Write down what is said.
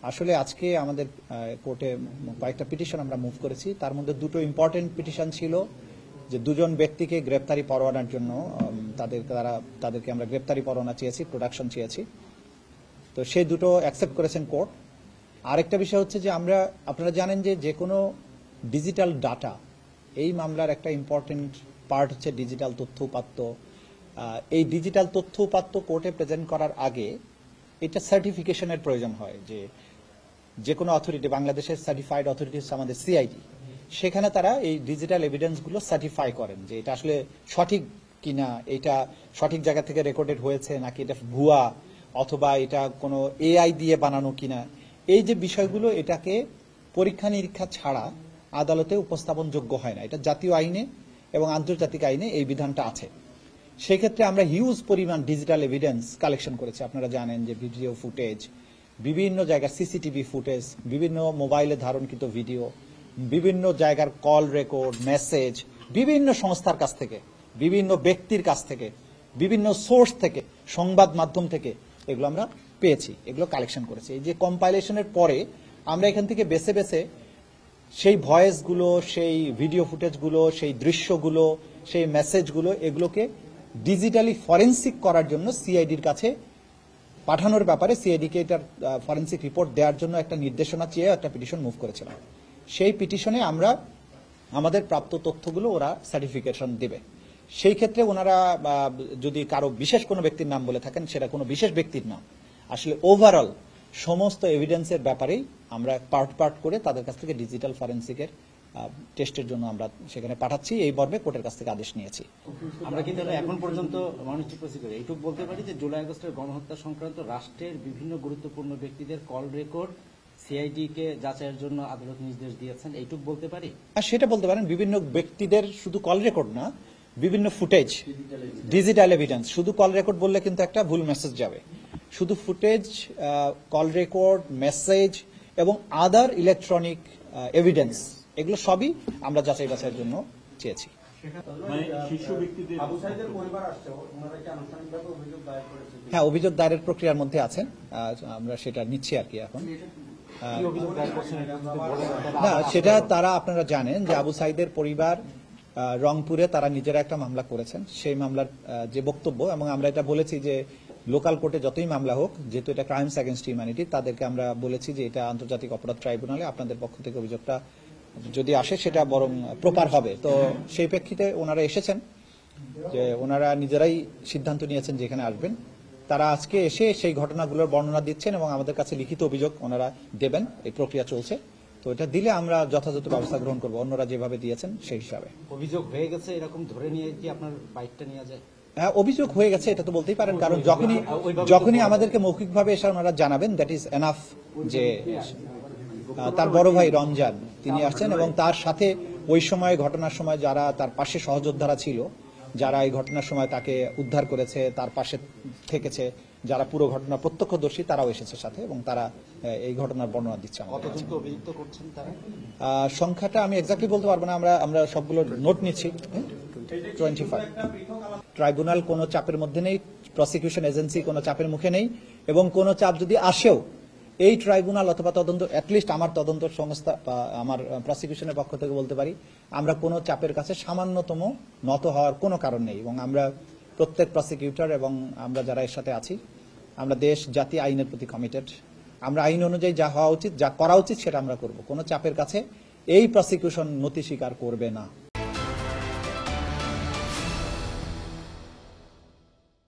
আসলে আজকে আমাদের কোর্টে কয়েকটা পিটিশন আমরা মুভ করেছি। তার মধ্যে দুটো ইম্পর্টেন্ট পিটিশন ছিল যে দুজন ব্যক্তিকে গ্রেপ্তারি পরোয়ানার জন্য তাদেরকে আমরা গ্রেপ্তারি পরোয়ানা চেয়েছি, প্রোডাকশন চেয়েছি। তো সেই দুটো অ্যাকসেপ্ট করেছেন কোর্ট। আরেকটা বিষয় হচ্ছে যে আপনারা জানেন যে কোনো ডিজিটাল ডাটা, এই মামলার একটা ইম্পর্টেন্ট পার্ট হচ্ছে ডিজিটাল তথ্য উপাত্ত। এই ডিজিটাল তথ্য উপাত্ত কোর্টে প্রেজেন্ট করার আগে এটা সার্টিফিকেশনের প্রয়োজন হয়। যে কোনো অথরিটি, বাংলাদেশের সার্টিফাইড অথরিটি হচ্ছে আমাদের সিআইডি, সেখানে তারা এই ডিজিটাল এভিডেন্সগুলো সার্টিফাই করেন যে এটা আসলে সঠিক কিনা, এটা সঠিক জায়গা থেকে রেকর্ডেড হয়েছে নাকি এটা ভুয়া, অথবা এটা কোনো এআই দিয়ে বানানো কিনা। এই যে বিষয়গুলো, এটাকে পরীক্ষা নিরীক্ষা ছাড়া আদালতে উপস্থাপনযোগ্য হয় না। এটা জাতীয় আইনে এবং আন্তর্জাতিক আইনে এই বিধানটা আছে। সেক্ষেত্রে আমরা হিউজ পরিমাণ ডিজিটাল এভিডেন্স কালেকশন করেছি। আপনারা জানেন যে ভিডিও ফুটেজ, বিভিন্ন জায়গার সিসিটিভি ফুটেজ, বিভিন্ন মোবাইলে ধারণকৃত ভিডিও, বিভিন্ন জায়গার কল রেকর্ড, মেসেজ, বিভিন্ন সংস্থার কাছ থেকে, বিভিন্ন ব্যক্তির কাছ থেকে, বিভিন্ন সোর্স থেকে, সংবাদ মাধ্যম থেকে এগুলো আমরা পেয়েছি, এগুলো কালেকশন করেছি। এই যে কম্পাইলেশনের পরে আমরা এখান থেকে বেছে বেছে সেই ভয়েসগুলো, সেই ভিডিও ফুটেজগুলো, সেই দৃশ্যগুলো, সেই মেসেজগুলো, এগুলোকে ডিজিটালি ফরেন্সিক করার জন্য সিআইডির কাছে পাঠানোর ব্যাপারে সিআইডিকে এটার ফরেন্সিক রিপোর্ট দেওয়ার জন্য একটা নির্দেশনা চেয়ে একটা পিটিশন মুভ করেছিলাম। সেই পিটিশনে আমরা আমাদের প্রাপ্ত তথ্যগুলো ওরা সার্টিফিকেশন দেবে। সেই ক্ষেত্রে ওনারা যদি কারো বিশেষ কোনো ব্যক্তির নাম বলে থাকেন, সেটা কোনো বিশেষ ব্যক্তির নাম, আসলে ওভারঅল সমস্ত এভিডেন্সের ব্যাপারেই আমরা পার্ট পার্ট করে তাদের কাছ থেকে ডিজিটাল ফরেন্সিকের টেস্টের জন্য আমরা সেখানে পাঠাচ্ছি। এই মর্মে কোর্টের কাছ থেকে আদেশ নিয়েছি। আমরা কিন্তু এখন পর্যন্ত মানুষটি প্রসিকিউটর এইটুকু বলতে পারি যে জুলাই আগস্টের গণহত্যা সংক্রান্ত রাষ্ট্রের বিভিন্ন গুরুত্বপূর্ণ ব্যক্তিদের কল রেকর্ড সিআইডি কে যাচাইয়ের জন্য আদালত নির্দেশ দিয়েছেন, এইটুকু বলতে পারি। আর সেটা বলতে পারেন, বিভিন্ন ব্যক্তিদের শুধু কল রেকর্ড না, বিভিন্ন ফুটেজ, ডিজিটাল এভিডেন্স। শুধু কল রেকর্ড বললে কিন্তু একটা ভুল মেসেজ যাবে। শুধু ফুটেজ, কল রেকর্ড, মেসেজ এবং আদার ইলেকট্রনিক এভিডেন্স, এগুলো সবই আমরা যাচাই বাছাইয়ের জন্য চেয়েছি। হ্যাঁ, অভিযোগ দায়েরের প্রক্রিয়ার মধ্যে আছেন, আমরা সেটা নিচ্ছি আর কি। এখন না, সেটা তারা, আপনারা জানেন যে আবু সাইদের পরিবার রংপুরে তারা নিজেরা একটা মামলা করেছেন। সেই মামলার যে বক্তব্য, এবং আমরা এটা বলেছি যে লোকাল কোর্টে যতই মামলা হোক, যেহেতু এটা ক্রাইমস এগেনস্ট হিউম্যানিটি, তাদেরকে আমরা বলেছি যে এটা আন্তর্জাতিক অপরাধ ট্রাইব্যুনালে আপনাদের পক্ষ থেকে অভিযোগটা যদি আসে সেটা বরং প্রপার হবে। তো সেই প্রেক্ষিতে ওনারা এসেছেন, যে ওনারা নিজেরাই সিদ্ধান্ত নিয়েছেন যে এখানে আসবেন। তারা আজকে এসে সেই ঘটনাগুলোর বর্ণনা দিচ্ছেন এবং আমাদের কাছে লিখিত অভিযোগ ওনারা দেবেন। এই প্রক্রিয়া চলছে। তো এটা দিলে আমরা যথাযথ ব্যবস্থা গ্রহণ করবো, অন্যরা যেভাবে দিয়েছেন সেই হিসাবে। অভিযোগ হয়ে গেছে এরকম ধরে নিয়ে কি আপনার বাইকটা নিয়ে যায়? হ্যাঁ, অভিযোগ হয়ে গেছে এটা তো বলতেই পারেন, কারণ যখনই আমাদেরকে মৌখিকভাবে এসে ওনারা জানাবেন, দ্যাট ইজ এনাফ। যে তার বড় ভাই রমজান তিনি আসছেন এবং তার সাথে ওই সময় ঘটনার সময় যারা তার পাশে সহযোদ্ধারা ছিল, যারা এই ঘটনার সময় তাকে উদ্ধার করেছে, তার পাশে থেকেছে, যারা পুরো ঘটনা প্রত্যক্ষদর্শী, তারাও এসেছে সাথে, এবং তারা এই ঘটনার বর্ণনা দিচ্ছে। কতজনকে অভিযুক্ত করছেন তারা? সংখ্যাটা আমি এক্স্যাক্টলি বলতে পারবো না, আমরা সবগুলো নোট নিচ্ছি। 25 ট্রাইব্যুনাল কোনো চাপের মধ্যে নেই, প্রসিকিউশন এজেন্সি কোনো চাপের মুখে নেই, এবং কোনো চাপ যদি আসেও এই ট্রাইব্যুনাল অথবা তদন্ত, অ্যাটলিস্ট আমার তদন্ত সংস্থা বা আমার প্রসিকিউশনের পক্ষ থেকে বলতে পারি, আমরা কোনো চাপের কাছে সামান্যতম নত হওয়ার কোনো কারণ নেই। এবং আমরা প্রত্যেক প্রসিকিউটর এবং আমরা যারা এর সাথে আছি, আমরা দেশ জাতি আইনের প্রতি কমিটেড। আমরা আইন অনুযায়ী যা হওয়া উচিত, যা করা উচিত সেটা আমরা করব। কোনো চাপের কাছে এই প্রসিকিউশন নতি স্বীকার করবে না।